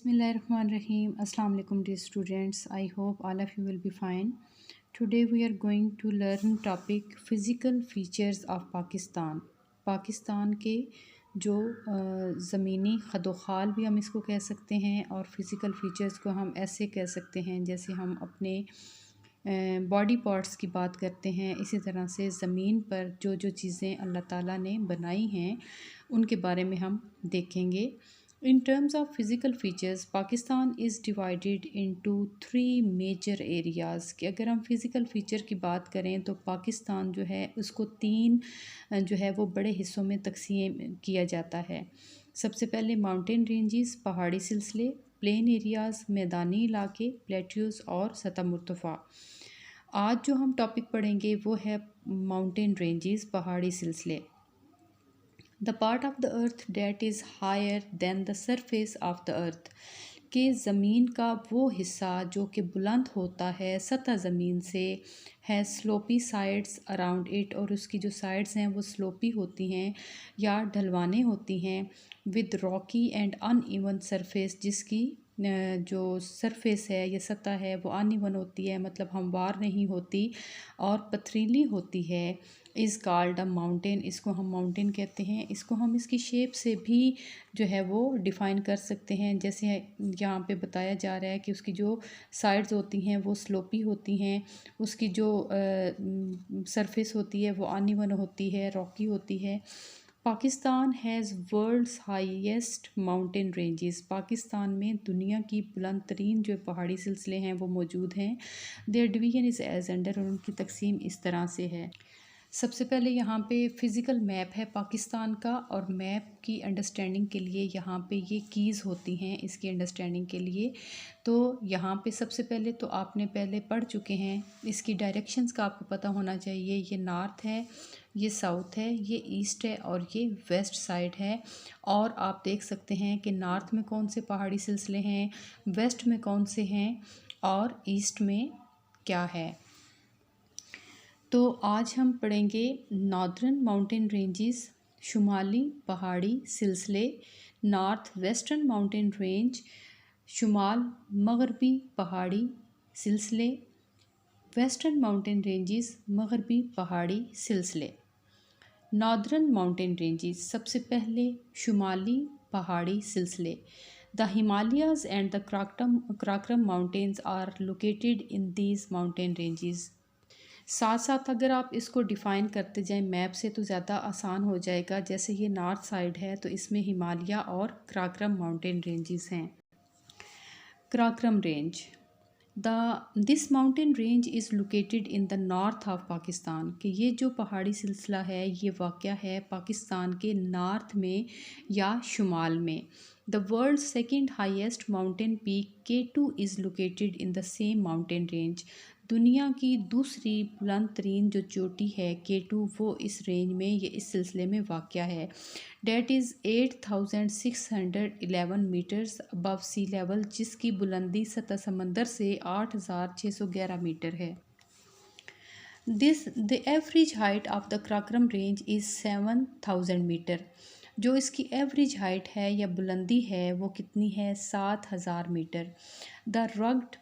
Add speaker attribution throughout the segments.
Speaker 1: Bismillahirrahmanirrahim. Assalamu alaikum dear students. I hope all of you will be fine. Today we are going to learn topic physical features of Pakistan. Pakistan के जो ज़मीनी खदोखाल भी हम इसको कह सकते हैं और फ़िज़िकल फ़ीचर्स को हम ऐसे कह सकते हैं जैसे हम अपने बॉडी पार्ट्स की बात करते हैं। इसी तरह से ज़मीन पर जो जो चीज़ें अल्लाह ताला ने बनाई हैं उनके बारे में हम देखेंगे। In terms of physical features, Pakistan is divided into 3 major areas कि अगर हम फ़िज़िकल फ़ीचर की बात करें तो पाकिस्तान जो है उसको 3 जो है वो बड़े हिस्सों में तकसीम किया जाता है। सबसे पहले माउंटेन रेंजेस पहाड़ी सिलसिले, प्लेन एरियाज़ मैदानी इलाके, प्लेट्यूज़ और सतह मुर्तफ़ा। आज जो हम टॉपिक पढ़ेंगे वो है माउंटेन रेंजेस पहाड़ी सिलसिले। The part of the earth that is higher than the surface of the earth कि ज़मीन का वो हिस्सा जो कि बुलंद होता है सतह ज़मीन से है स्लोपी साइड्स अराउंड इट और उसकी जो साइड्स हैं वो स्लोपी होती हैं या ढलवाने होती हैं with Rocky and uneven surface जिसकी जो सरफेस है या सतह है वो अनइवन होती है मतलब हमवार नहीं होती और पथरीली होती है। इज़ कॉल्ड अ माउंटेन, इसको हम माउंटेन कहते हैं। इसको हम इसकी शेप से भी जो है वो डिफ़ाइन कर सकते हैं। जैसे यहाँ पे बताया जा रहा है कि उसकी जो साइड्स होती हैं वो स्लोपी होती हैं, उसकी जो सरफेस होती है वो अनइवन होती है, रॉकी होती है। Pakistan has world's highest mountain ranges, Pakistan में दुनिया की बुलंद तरीन जो पहाड़ी सिलसिले हैं वो मौजूद हैं। Their division is as under, और उनकी तकसीम इस तरह से है। सबसे पहले यहाँ पे फ़िज़िकल मैप है पाकिस्तान का, और मैप की अंडरस्टैंडिंग के लिए यहाँ पे ये कीज़ होती हैं इसकी अंडरस्टैंडिंग के लिए। तो यहाँ पे सबसे पहले तो आपने पहले पढ़ चुके हैं, इसकी डायरेक्शंस का आपको पता होना चाहिए। ये नॉर्थ है, ये साउथ है, ये ईस्ट है और ये वेस्ट साइड है। और आप देख सकते हैं कि नॉर्थ में कौन से पहाड़ी सिलसिले हैं, वेस्ट में कौन से हैं और ईस्ट में क्या है। तो आज हम पढ़ेंगे नॉर्दर्न माउंटेन रेंजेस, शुमाली पहाड़ी सिलसिले, नॉर्थ वेस्टर्न माउंटेन रेंज, शुमाल मगरबी पहाड़ी सिलसिले, वेस्टर्न माउंटेन रेंजेस मगरबी पहाड़ी सिलसिले। नॉर्दर्न माउंटेन रेंजेस, सबसे पहले शुमाली पहाड़ी सिलसिले। The Himalayas and the Karakoram mountains are located in these mountain ranges. साथ साथ अगर आप इसको डिफ़ाइन करते जाएं मैप से तो ज़्यादा आसान हो जाएगा। जैसे ये नॉर्थ साइड है तो इसमें हिमालय और क्राकरम माउंटेन रेंजेस हैं। Karakoram range, this mountain range is located in the north of Pakistan कि ये जो पहाड़ी सिलसिला है ये वाक़या है पाकिस्तान के नॉर्थ में या शुमाल में। The world second highest mountain peak K2 is located in the same mountain range, दुनिया की दूसरी बुलंद तरीन जो चोटी है K2 वो इस रेंज में ये इस सिलसिले में वाक़या है। That is 8611 metres above sea level, जिसकी बुलंदी सतह समंदर से 8611 मीटर है। The average height of the Karakoram range is 7000 metre, जो इसकी एवरेज हाइट है या बुलंदी है वो कितनी है, 7000 metre. The rugged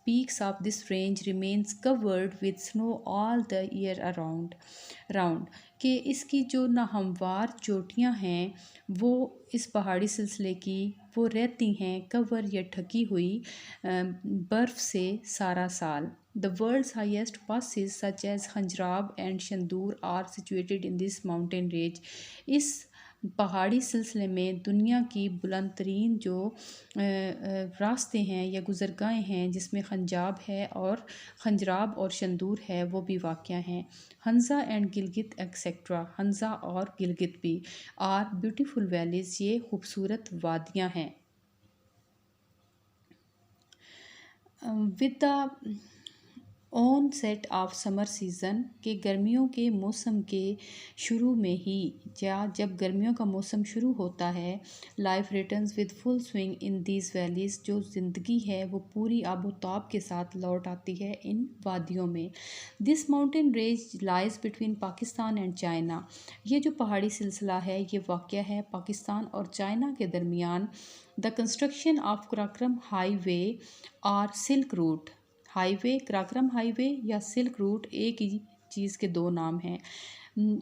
Speaker 1: peaks of this range remains covered with snow all the year round कि इसकी जो नाहमवार चोटियाँ हैं वो इस पहाड़ी सिलसिले की वो रहती हैं कवर या ढकी हुई बर्फ़ से सारा साल। The world's highest passes such as खंजराब and Shandur are situated in this mountain range। इस पहाड़ी सिलसिले में दुनिया की बुलंद तरीन जो रास्ते हैं या गुज़रगाहें हैं जिसमें खंजाब है और खंजराब और शंदूर है वो भी वाक़या हैं। हंसा एंड गिलगित एक्सेट्रा, हंसा और गिलगित भी आर ब्यूटीफुल वैलीज़, ये खूबसूरत वादियाँ हैं। With the on set of summer season के गर्मियों के मौसम के शुरू में ही, या जब गर्मियों का मौसम शुरू होता है, life returns with full swing in these valleys, जो ज़िंदगी है वो पूरी आबोताब के साथ लौट आती है इन वादियों में। This mountain range lies between Pakistan and China. ये जो पहाड़ी सिलसिला है ये वाक़या है पाकिस्तान और चाइना के दरमियान। The construction of Karakoram highway और silk route, highway Karakoram highway या सिल्क रूट एक ही चीज़ के दो नाम हैं।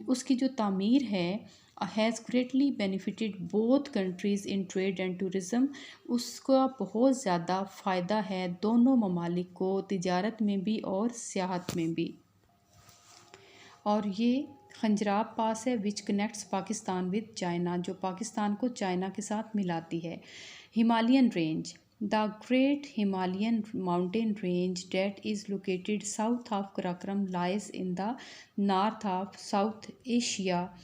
Speaker 1: उसकी जो तामीर है has greatly benefited both countries in trade and tourism. उसका बहुत ज़्यादा फ़ायदा है दोनों ममालिक को, तिजारत में भी और सियाहत में भी। और ये खंजराब पास है which connects Pakistan with China, जो पाकिस्तान को चाइना के साथ मिलाती है। Himalayan range, the great Himalayan mountain range that is located south of Karakoram lies in the north of south Asia.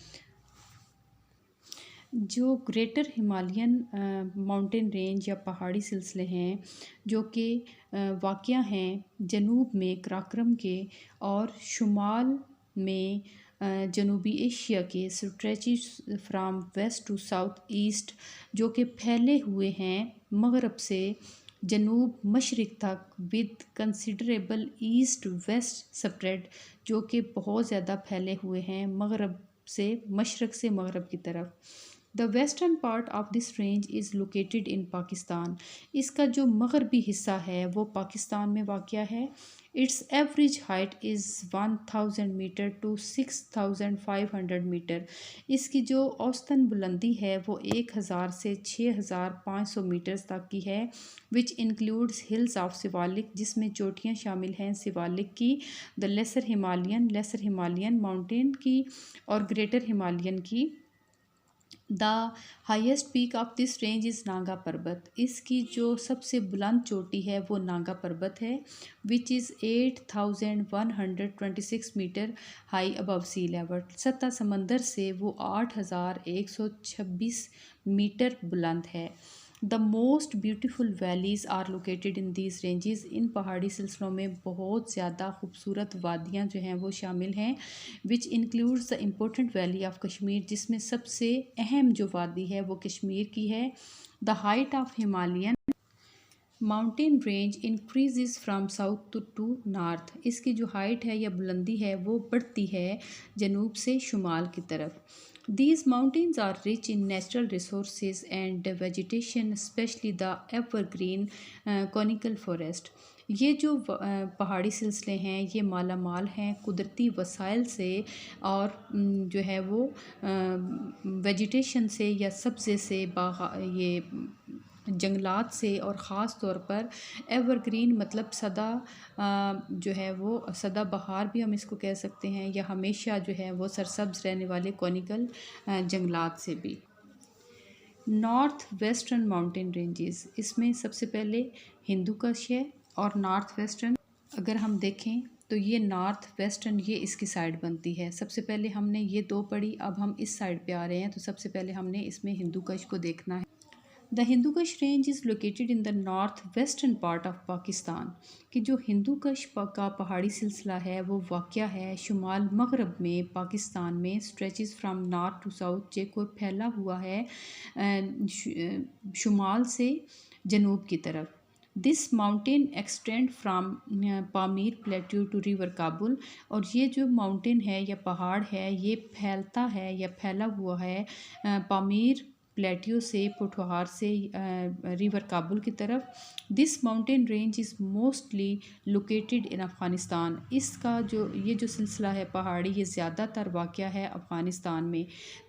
Speaker 1: जो ग्रेटर हिमालयन माउंटेन रेंज या पहाड़ी सिलसिले हैं जो कि वाक़या हैं जनूब में कराक्रम के और शुमाल में जनूबी एशिया के, stretches from west to south east, जो कि फैले हुए हैं मगरब से जनूब मशरिक़ तक, with considerable east west spread, जो कि बहुत ज़्यादा फैले हुए हैं मगरब से मशरक़ से मगरब की तरफ। The western part of this range is located इन पाकिस्तान। इसका जो मगरबी हिस्सा है वो पाकिस्तान में वाक़या है। Its average height is 1000 metre to 6500 metre. इसकी जो औसतन बुलंदी है वो 1000 से 6500 मीटर्स तक की है, which includes hills of Siwalik, जिसमें चोटियाँ शामिल हैं सिवालिक की, द लेसर हिमालयन माउंटेन की और ग्रेटर हिमालयन की। The highest peak of this range is Naga पर्वत। इसकी जो सबसे बुलंद चोटी है वो नागा पर्वत है, which is 8126 metre high above sea level. सतह समंदर से वो 8126 मीटर बुलंद है। The most beautiful valleys are located in these ranges. इन पहाड़ी सिलसिलों में बहुत ज़्यादा खूबसूरत वादियाँ जो हैं वो शामिल हैं, which includes the important valley of Kashmir, जिसमें सबसे अहम जो वादी है वो कश्मीर की है। The height of Himalayan mountain range increase from south to north. इसकी जो हाइट है या बुलंदी है वो बढ़ती है जनूब से शुमाल की तरफ। These mountains are rich in natural resources and vegetation, especially the evergreen conical forest. ये जो पहाड़ी सिलसिले हैं ये माला माल हैं कुदरती वसाइल से और जो है वो वेजिटेशन से या सब्ज़े से, ये जंगलात से, और ख़ास तौर पर एवरग्रीन मतलब सदा जो है वो सदा बहार भी हम इसको कह सकते हैं, या हमेशा जो है वो सरसब्ज़ रहने वाले कॉनिकल जंगलात से भी। नॉर्थ वेस्टर्न माउंटेन रेंजेस, इसमें सबसे पहले हिंदू कुश है और नॉर्थ वेस्टर्न। अगर हम देखें तो ये नॉर्थ वेस्टर्न ये इसकी साइड बनती है। सबसे पहले हमने ये दो पढ़ी, अब हम इस साइड पे आ रहे हैं, तो सबसे पहले हमने इसमें हिंदू कुश को देखना है। The Hindu Kush range is located in the north western part of Pakistan. कि जो हिंदू कुश का पहाड़ी सिलसिला है वो वाक़या है शुमाल मगरब में पाकिस्तान में, stretches from north to south, जे को फैला हुआ है शुमाल से जनूब की तरफ। This mountain extend from Pamir plateau to river Kabul. और ये जो माउंटेन है या पहाड़ है ये फैलता है या फैला हुआ है पामीर प्लेट्यू से, पोठोहार से रिवर काबुल की तरफ। This mountain range is mostly located in Afghanistan. इसका जो ये जो सिलसिला है पहाड़ी ये ज़्यादातर वाक़या है अफ़गानिस्तान में।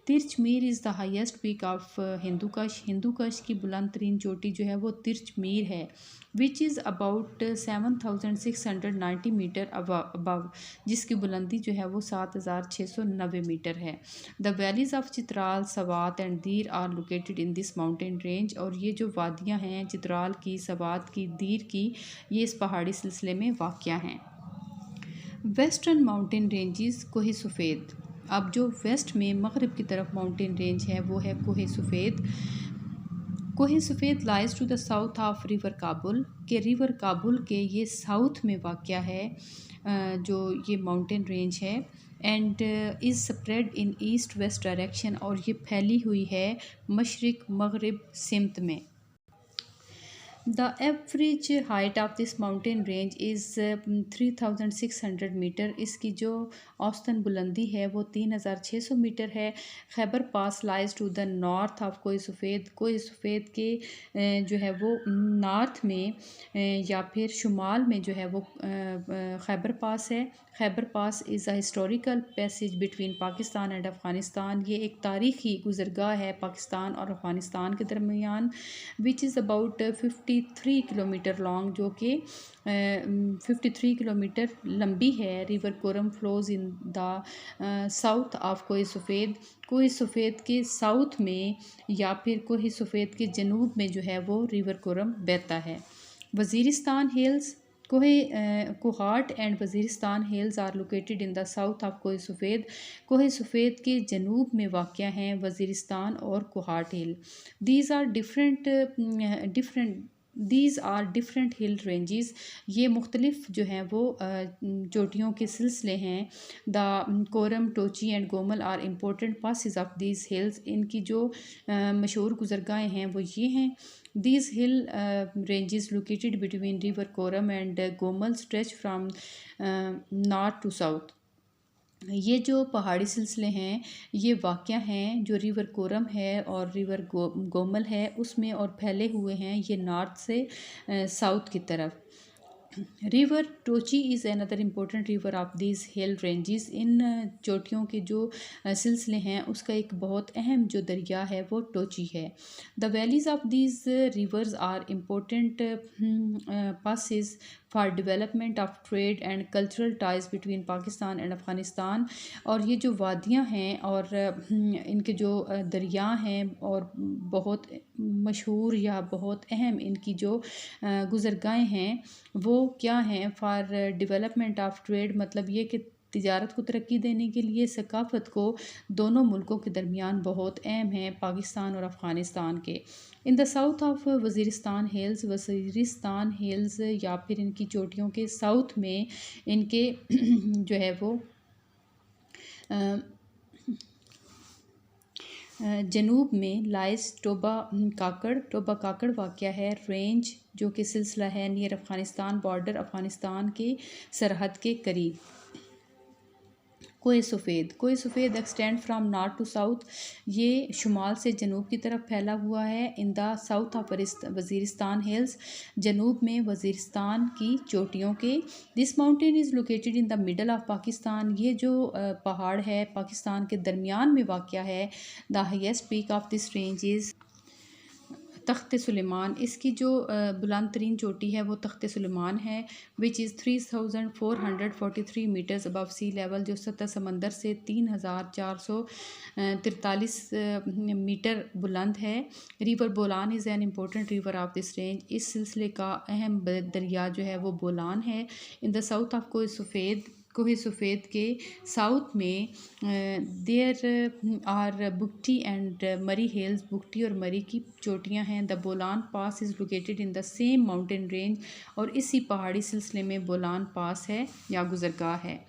Speaker 1: Tirichmir is the highest peak of Hindu Kush. Hindu Kush की बुलंद तरीन चोटी जो है वो तिरचमीर है, which is about 7690 metre above, जिसकी बुलंदी जो है वो 7690 मीटर है। The valleys of Chitral, Swat and Dir are located in this mountain range. और ये जो वादियाँ हैं चित्राल की, सवात की, दीर की, ये इस पहाड़ी सिलसिले में वाक़या हैं। वेस्टर्न माउंटेन रेंजेस कोह सफ़ेद। अब जो वेस्ट में मगरब की तरफ माउंटेन रेंज है वो है कोह Safed. Kohe Safed lies to the south of river Kabul, के रिवर काबुल के ये साउथ में वाक़या है जो ये माउंटेन रेंज है। And is spread in east west direction, और ये फैली हुई है मशरिक़ मगरिब सिमत में। The average height of this mountain range is 3600 metre. इसकी जो औसतन बुलंदी है वो 3600 मीटर है। Khyber pass lies to the north of कोई सफ़ेद के जो है वो नॉर्थ में या फिर शुमाल में जो है वो खैबर पास है। Khyber pass is a historical passage between Pakistan and Afghanistan. ये एक तारीख़ी गुज़रगाह है पाकिस्तान और अफ़गानिस्तान के दरमियान, which is about 53 kilometre long, जो कि 53 किलोमीटर लंबी है। River Kurram flows in the south of कोई सफ़ेद के साउथ में या फिर कोई सफ़ेद के जनूब में जो है वो रिवर कोरम बहता है। Waziristan hills, Kohat and Waziristan hills are located in the south of Kohe Safed के जनूब में वाक़या हैं वज़ीरिस्तान और Kohat hill. These are different hill ranges. ये मुख्तलिफ जो हैं वो चोटियों के सिलसिले हैं। The Kurram, Tochi and Gomal are important passes of these hills. इनकी जो मशहूर गुज़रगाहें हैं वो ये हैं। These hill ranges located between river Koram and Gomal stretch from north to south। ये जो पहाड़ी सिलसिले हैं ये वाक़या हैं जो रिवर कोरम है और रिवर गोमल है उसमें, और फैले हुए हैं ये नॉर्थ से साउथ की तरफ। River Tochi is another important river of these hill ranges. इन चोटियों के जो सिलसिले हैं उसका एक बहुत अहम जो दरिया है वो टोची है। The valleys of these rivers are important passes for development of trade and cultural ties between Pakistan and Afghanistan. और ये जो वादियाँ हैं और इनके जो दरिया हैं और बहुत मशहूर या बहुत अहम इनकी जो गुज़रगाहें हैं वो क्या हैं? फॉर डेवलपमेंट ऑफ ट्रेड, मतलब ये कि तिजारत को तरक्की देने के लिए, सकाफ़त को दोनों मुल्कों के दरमियान बहुत अहम है पाकिस्तान और अफ़गानिस्तान के। इन the south of Waziristan hills या फिर इनकी चोटियों के साउथ में इनके जो है वो जनूब में लाइस टोबा काकड़ वाक़या है रेंज, जो कि सिलसिला है नियर अफ़गानिस्तान बॉर्डर, अफ़गानिस्तान के सरहद के करीब। Kohe Safed extend from north to south. ये शुमाल से जनूब की तरफ फैला हुआ है। In the south of Waziristan hills, जनूब में वज़ीरिस्तान की चोटियों के। This mountain is located in the middle of Pakistan. ये जो पहाड़ है पाकिस्तान के दरमियान में वाक़या है। The highest peak of this range is Takht Sulaiman. इसकी जो बुलंद तरीन चोटी है वो तख्त सुलेमान है, which is 3443 metres above sea level, जो सतह समंदर से 3443 मीटर बुलंद है। River Bolan is an important river of this range. इस सिलसिले का अहम दरिया जो है वो बोलान है। In the south of Kohe Safed के साउथ में देयर आर बुगटी एंड मरी हिल्स। बुगटी और मरी की चोटियां हैं। The Bolan pass is located in the same mountain range, और इसी पहाड़ी सिलसिले में बोलान पास है या गुज़रगाह है।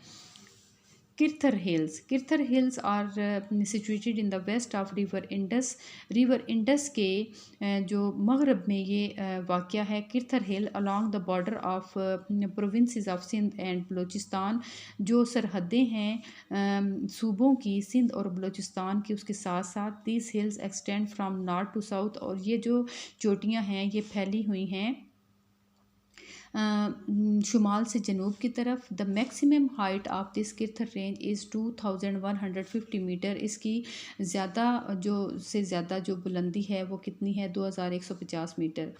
Speaker 1: Kirthar hills are situated in the west of river Indus के जो मगरब में ये वाक़या है। Kirthar hill along the border of provinces of Sindh and Balochistan, जो सरहदें हैं सूबों की सिंध और बलूचिस्तान की, उसके साथ साथ these hills extend from north to south. और ये जो चोटियाँ हैं ये फैली हुई हैं शुमाल से जनूब की तरफ। The maximum height of this Kirthar range is 2150 metre. इसकी ज़्यादा जो बुलंदी है वो कितनी है? 2150 metre.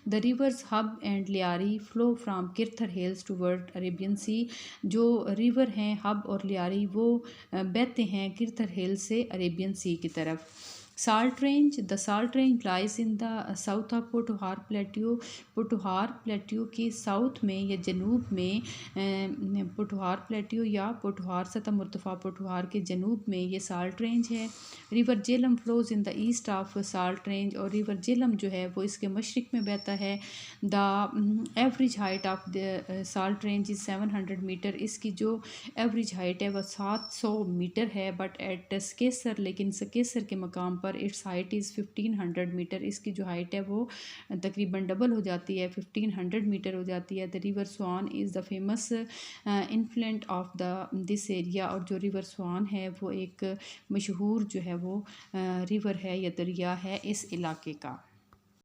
Speaker 1: The rivers Hub and Lyari flow from Kirthar hills toward Arabian sea. जो रिवर हैं हब और लियारी वो बहते हैं किरथर हिल से अरेबियन सी की तरफ। Salt range, the salt range lies in the south of Pothohar plateau. Pothohar plateau के साउथ में या जनूब में पोठोहार प्लेट्यू या पोठोहार सतह मुर्तफ़ा पोठोहार के जनूब में ये साल्ट रेंज है। River Jhelum flows in the east of salt range, और रिवर जेलम जो है वो इसके मशरक़ में बहता है। The average height of the salt range is 700 metre. इसकी जो एवरेज हाइट है वह 700 मीटर है। बट एट सकेसर, लेकिन सकेसर के मकाम पर इट्स हाइट इज़ 1500 मीटर। इसकी जो हाइट है वो तकरीबन डबल हो जाती है, 1500 मीटर हो जाती है। The river Soan is the famous influent of the this area, और जो रिवर स्वान है वो एक मशहूर जो है वो रिवर है या दरिया है इस इलाके का।